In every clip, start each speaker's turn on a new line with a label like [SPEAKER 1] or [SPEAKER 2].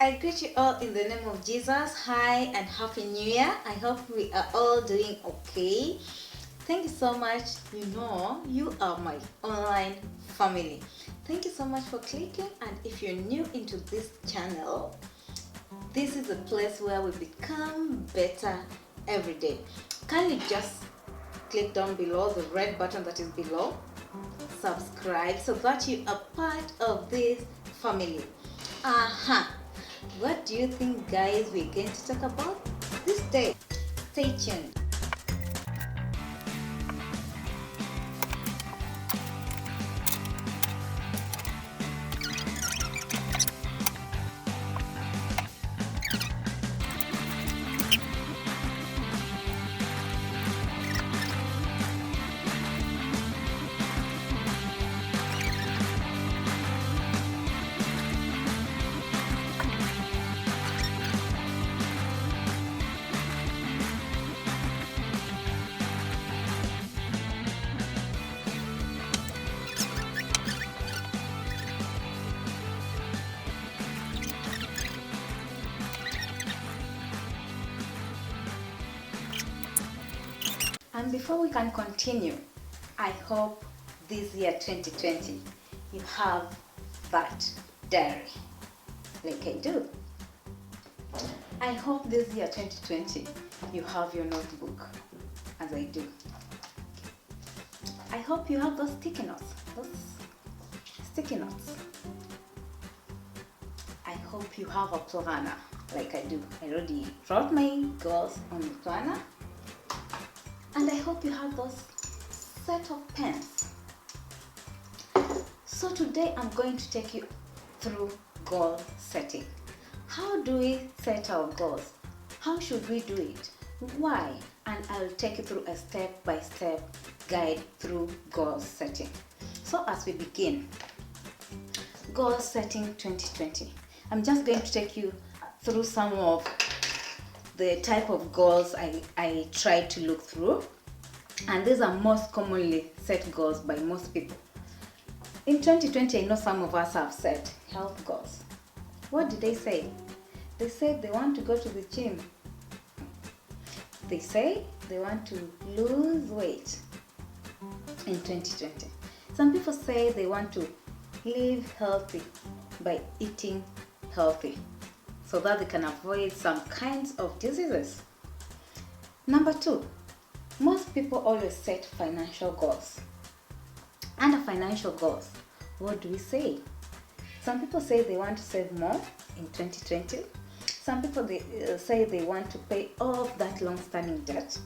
[SPEAKER 1] I greet you all in the name of Jesus. Hi and Happy New Year. I hope we are all doing okay. Thank you so much. You are my online family. Thank you so much for clicking, and if you're new into this channel, this is a place where we become better every day. Kindly just click down below the red button that is below, subscribe so that you are part of this family. What do you think, guys, we're going to talk about this day? Stay tuned. And before we can continue, I hope this year 2020 you have that diary like I do. I hope this year 2020 you have your notebook as I do. I hope you have those sticky notes. I hope you have a planner like I do. I already wrote my goals on the planner. And I hope you have those set of pens. So today I'm going to take you through goal setting. How do we set our goals? How should we do it? Why? And I'll take you through a step-by-step guide through goal setting. So as we begin, goal setting 2020. I'm just going to take you through some of the type of goals I try to look through, and these are most commonly set goals by most people. In 2020, I know some of us have set health goals. What did they say? They said they want to go to the gym. They say they want to lose weight in 2020. Some people say they want to live healthy by eating healthy, so that they can avoid some kinds of diseases. Number 2, most people always set financial goals. Under financial goals, what do we say? Some people say they want to save more in 2020. Some people say they want to pay off that long-standing debt.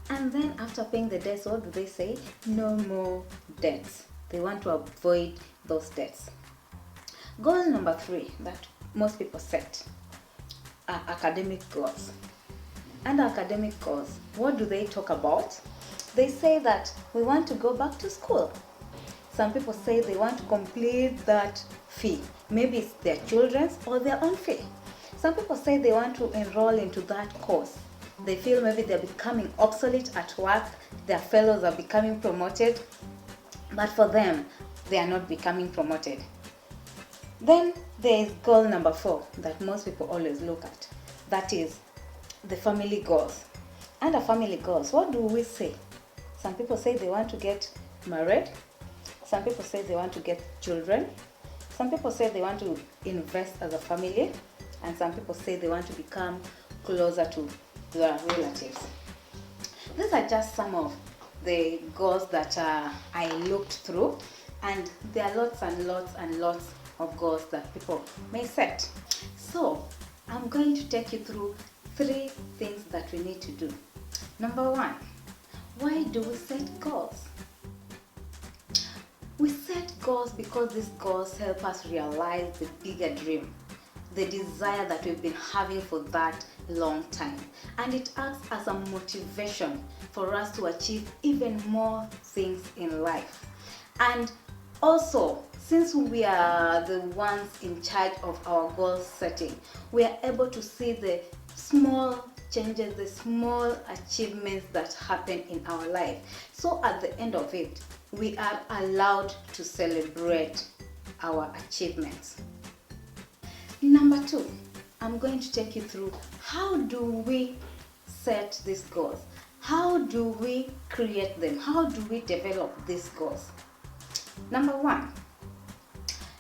[SPEAKER 1] And then after paying the debts, what do they say? No more debts. They want to avoid those debts. Goal number 3 that most people set are academic goals. Under academic goals, what do they talk about? They say that we want to go back to school. Some people say they want to complete that fee. Maybe it's their children's or their own fee. Some people say they want to enroll into that course. They feel maybe they're becoming obsolete at work, their fellows are becoming promoted, but for them, they are not becoming promoted. Then there is goal number 4 that most people always look at. That is the family goals. Under family goals, what do we say? Some people say they want to get married. Some people say they want to get children. Some people say they want to invest as a family. And some people say they want to become closer to their relatives. These are just some of the goals that I looked through, and there are lots and lots and lots of goals that people may set. So I'm going to take you through 3 things that we need to do. Number 1, why do we set goals? We set goals because these goals help us realize the bigger dream, the desire that we've been having for that long time, and it acts as a motivation for us to achieve even more things in life. And also, since we are the ones in charge of our goal setting, we are able to see the small changes, the small achievements that happen in our life. So at the end of it, we are allowed to celebrate our achievements. Number 2, I'm going to take you through how do we set these goals? How do we create them? How do we develop these goals? Number one,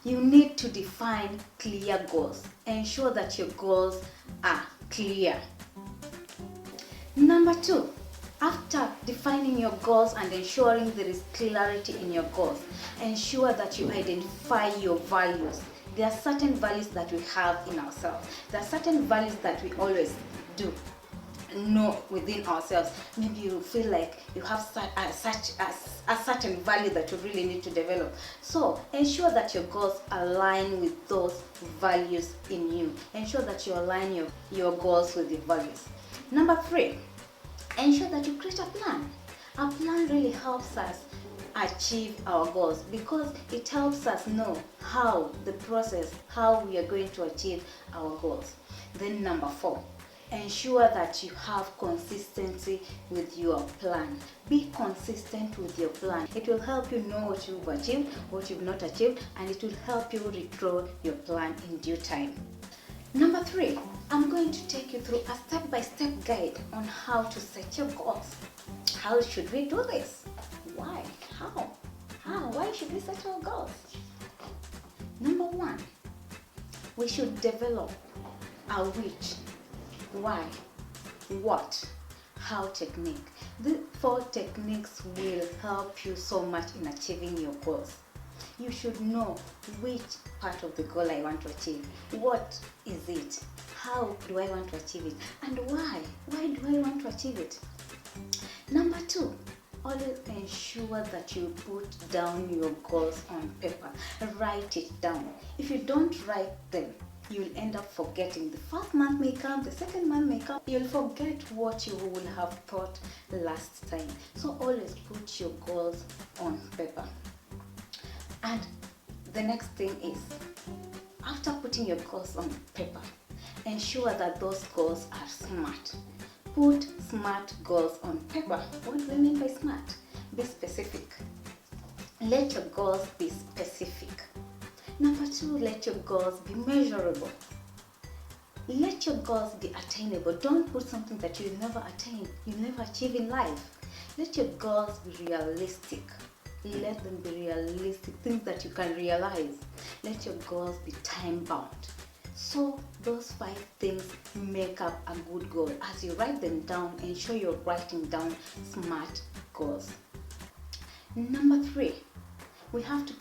[SPEAKER 1] you need to define clear goals. Ensure that your goals are clear. Number two, after defining your goals and ensuring there is clarity in your goals, ensure that you identify your values. There are certain values that we have in ourselves. There are certain values that we always do know within ourselves. Maybe you feel like you have such a certain value that you really need to develop. So ensure that your goals align with those values in you. Ensure that you align your goals with your values. Number three, ensure that you create a plan. A plan really helps us achieve our goals because it helps us know how we are going to achieve our goals. Then number four, ensure that you have consistency with your plan. Be consistent with your plan. It will help you know what you've achieved, what you've not achieved, and it will help you redraw your plan in due time. Number three, I'm going to take you through a step-by-step guide on how to set your goals. How should we do this? Why? How? Why should we set our goals? Number one, we should develop a which, why, what, how technique. The 4 techniques will help you so much in achieving your goals. You should know which part of the goal I want to achieve. What is it? How do I want to achieve it? And why? Why do I want to achieve it? Number 2, always ensure that you put down your goals on paper. Write it down. If you don't write them, you'll end up forgetting. The first month may come, the second month may come. You'll forget what you will have thought last time. So always put your goals on paper. And the next thing is, after putting your goals on paper, ensure that those goals are SMART. Put SMART goals on paper. What do I mean by SMART? Be specific. Let your goals be specific. Number 2, let your goals be measurable. Let your goals be attainable. Don't put something that you'll never attain, you'll never achieve in life. Let your goals be realistic. Let them be realistic, things that you can realize. Let your goals be time bound. So those 5 things make up a good goal. As you write them down, ensure you're writing down SMART goals. Number 3, we have to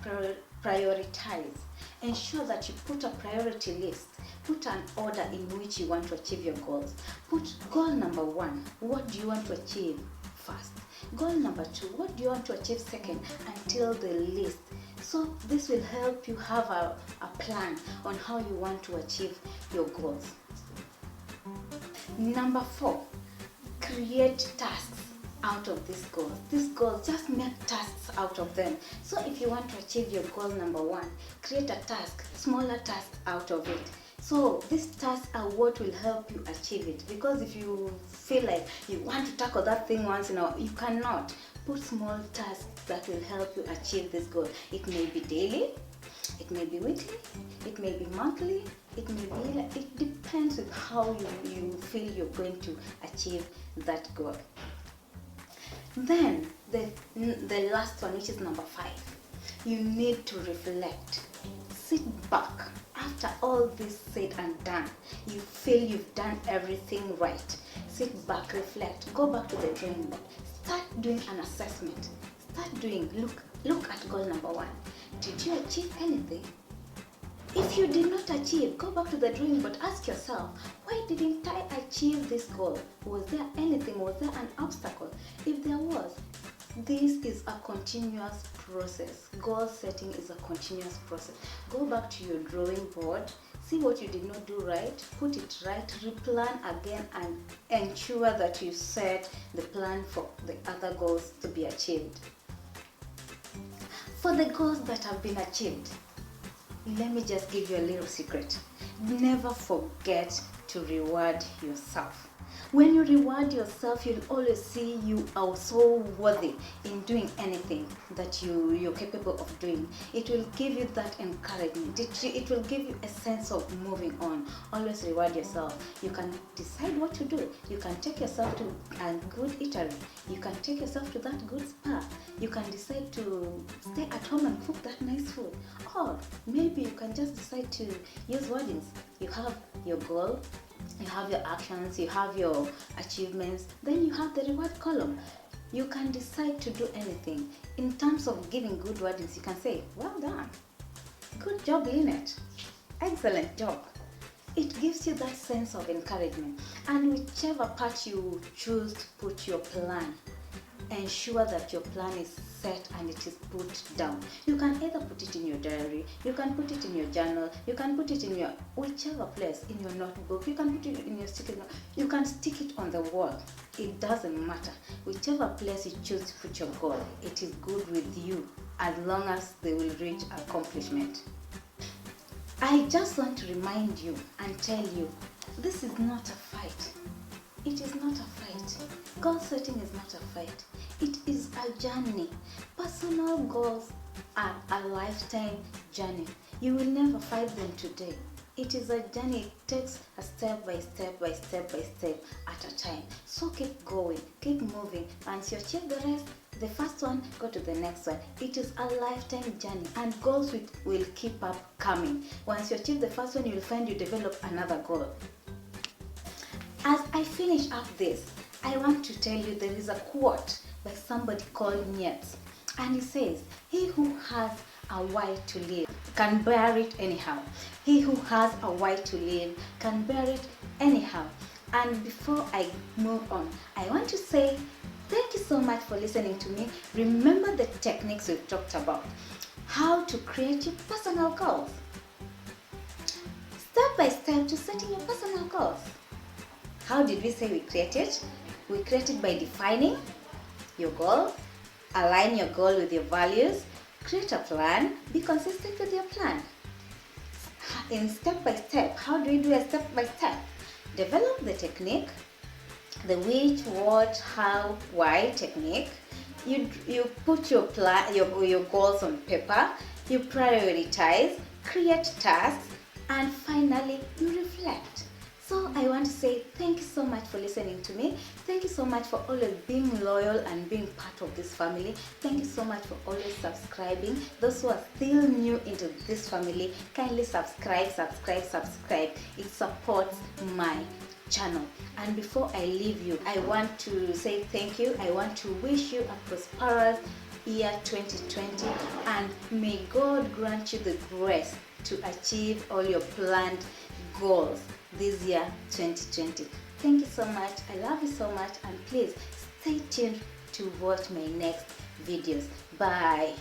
[SPEAKER 1] prioritize. Ensure that you put a priority list. Put an order in which you want to achieve your goals. Put goal number 1. What do you want to achieve first? Goal number 2. What do you want to achieve second? Until the list. So this will help you have a plan on how you want to achieve your goals. Number 4, create tasks out of these goals. These goals, just make tasks out of them. So if you want to achieve your goal number 1, create a task, smaller task out of it. So these tasks are what will help you achieve it. Because if you feel like you want to tackle that thing once in a while, you cannot. Put small tasks that will help you achieve this goal. It may be daily, it may be weekly, it may be monthly, it depends with how you feel you're going to achieve that goal. Then the last one, which is number 5, you need to reflect. Sit back. After all this said and done, you feel you've done everything right. Sit back, reflect, go back to the drawing board. Start doing an assessment. Look at goal number 1. Did you achieve anything? If you did not achieve, go back to the drawing board. Ask yourself, why didn't I achieve this goal? Was there anything? Was there an obstacle? If there was, this is a continuous process. Goal setting is a continuous process. Go back to your drawing board, see what you did not do right, put it right, replan again, and ensure that you set the plan for the other goals to be achieved. For the goals that have been achieved, let me just give you a little secret. Never forget to reward yourself. When you reward yourself, you'll always see you are so worthy in doing anything that you're capable of doing. It will give you that encouragement. It will give you a sense of moving on. Always reward yourself. You can decide what to do. You can take yourself to a good eatery. You can take yourself to that good spa. You can decide to stay at home and cook that nice food. Or maybe you can just decide to use wordings. You have your goal, you have your actions, you have your achievements, then you have the reward column. You can decide to do anything. In terms of giving good wordings, you can say, well done, good job Lynette, excellent job. It gives you that sense of encouragement. And whichever part you choose to put your plan, ensure that your plan is set and it is put down. You can either put it in your diary, you can put it in your journal, you can put it in your whichever place, in your notebook, you can put it in your sticky note, you can stick it on the wall. It doesn't matter. Whichever place you choose to put your goal, it is good with you as long as they will reach accomplishment. I just want to remind you and tell you, this is not a fight. It is not a fight. Goal setting is not a fight. It is a journey. Personal goals are a lifetime journey. You will never fight them today. It is a journey. It takes a step by step by step by step at a time. So keep going, keep moving. Once you achieve the rest, the first one, go to the next one. It is a lifetime journey, and goals will keep up coming. Once you achieve the first one, you'll find you develop another goal. As I finish up this, I want to tell you there is a quote by somebody called Nietzsche, and he says, he who has a why to live can bear it anyhow. He who has a why to live can bear it anyhow. And before I move on, I want to say thank you so much for listening to me. Remember the techniques we've talked about, how to create your personal goals, step by step to setting your personal goals. How did we say we create it? We create it by defining your goal, align your goal with your values, create a plan, be consistent with your plan. In step by step, how do we do a step by step? Develop the technique, the which, what, how, why technique. You put your plan, your goals on paper, you prioritize, create tasks, and finally you reflect. So I want to say thank you so much for listening to me. Thank you so much for always being loyal and being part of this family. Thank you so much for always subscribing. Those who are still new into this family, kindly subscribe. It supports my channel. And before I leave you, I want to say thank you. I want to wish you a prosperous year 2020, and may God grant you the grace to achieve all your planned goals this year 2020. Thank you so much. I love you so much, and please stay tuned to watch my next videos. Bye.